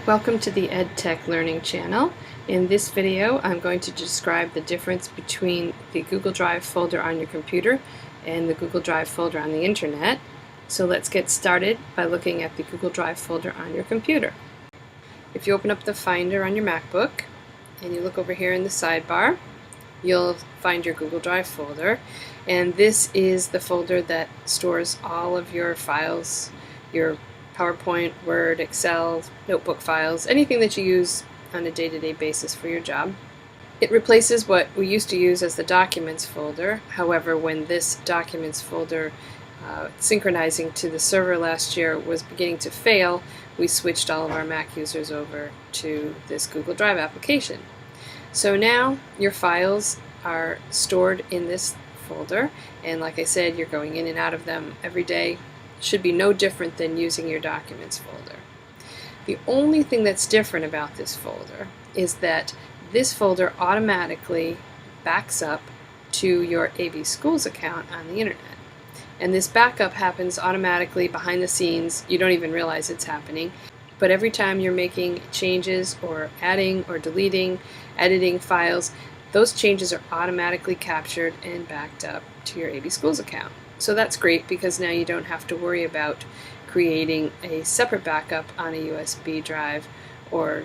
Welcome to the EdTech Learning channel. In this video, I'm going to describe the difference between the Google Drive folder on your computer and the Google Drive folder on the internet. So let's get started by looking at the Google Drive folder on your computer. If you open up the Finder on your MacBook and you look over here in the sidebar, you'll find your Google Drive folder, and this is the folder that stores all of your files, your PowerPoint, Word, Excel, notebook files, anything that you use on a day-to-day basis for your job. It replaces what we used to use as the Documents folder. However, when this Documents folder synchronizing to the server last year was beginning to fail, we switched all of our Mac users over to this Google Drive application. So now your files are stored in this folder, and like I said, you're going in and out of them every day. Should be no different than using your Documents folder. The only thing that's different about this folder is that this folder automatically backs up to your AV Schools account on the internet. And this backup happens automatically behind the scenes. You don't even realize it's happening. But every time you're making changes or adding or deleting, editing files, those changes are automatically captured and backed up to your AV Schools account. So that's great because now you don't have to worry about creating a separate backup on a USB drive or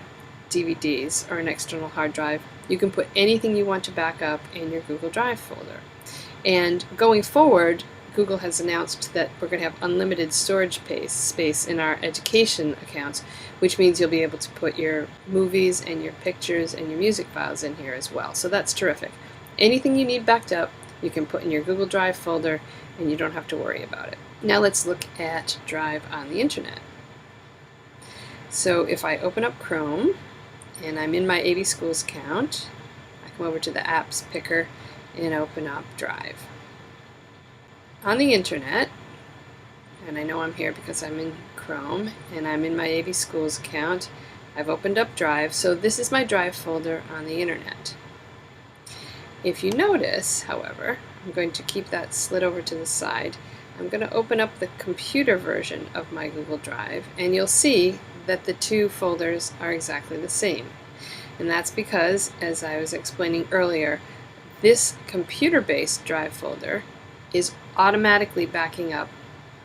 DVDs or an external hard drive. You can put anything you want to back up in your Google Drive folder. And going forward, Google has announced that we're going to have unlimited storage space in our education accounts, which means you'll be able to put your movies and your pictures and your music files in here as well. So that's terrific. Anything you need backed up, you can put in your Google Drive folder and you don't have to worry about it. Now let's look at Drive on the internet. So if I open up Chrome and I'm in my AV Schools account, I come over to the apps picker and open up Drive. On the internet, and I know I'm here because I'm in Chrome and I'm in my AV Schools account, I've opened up Drive, so this is my Drive folder on the internet. If you notice, however, I'm going to keep that slid over to the side. I'm going to open up the computer version of my Google Drive, and you'll see that the two folders are exactly the same. And that's because, as I was explaining earlier, this computer-based Drive folder is automatically backing up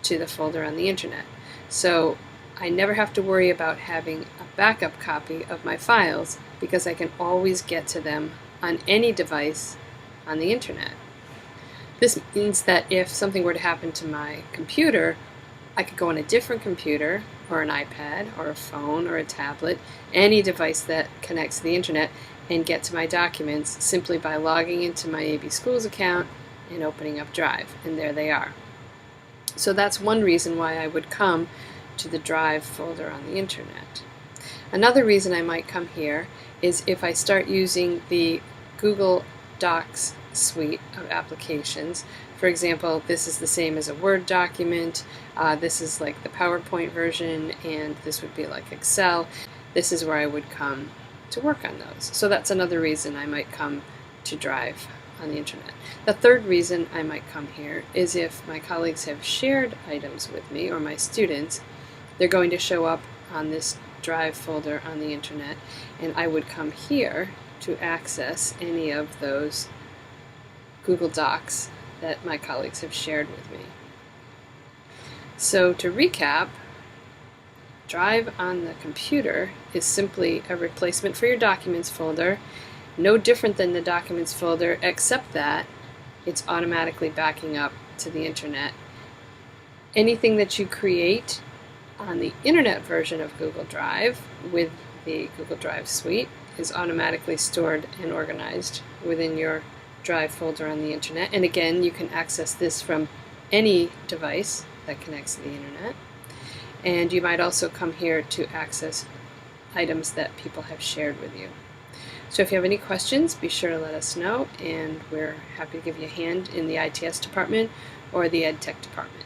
to the folder on the internet. So I never have to worry about having a backup copy of my files because I can always get to them on any device on the internet. This means that if something were to happen to my computer, I could go on a different computer or an iPad or a phone or a tablet, any device that connects to the internet, and get to my documents simply by logging into my AV Schools account and opening up Drive, and there they are. So that's one reason why I would come to the Drive folder on the internet. Another reason I might come here is if I start using the Google Docs suite of applications. For example, this is the same as a Word document, this is like the PowerPoint version, and this would be like Excel. This is where I would come to work on those. So that's another reason I might come to Drive on the internet. The third reason I might come here is if my colleagues have shared items with me, or my students, they're going to show up on this Drive folder on the internet, and I would come here to access any of those Google Docs that my colleagues have shared with me. So to recap, Drive on the computer is simply a replacement for your Documents folder, no different than the Documents folder, except that it's automatically backing up to the internet. Anything that you create on the internet version of Google Drive with the Google Drive suite is automatically stored and organized within your Drive folder on the internet. And again, you can access this from any device that connects to the internet. And you might also come here to access items that people have shared with you. So if you have any questions, be sure to let us know, and we're happy to give you a hand in the ITS department or the EdTech department.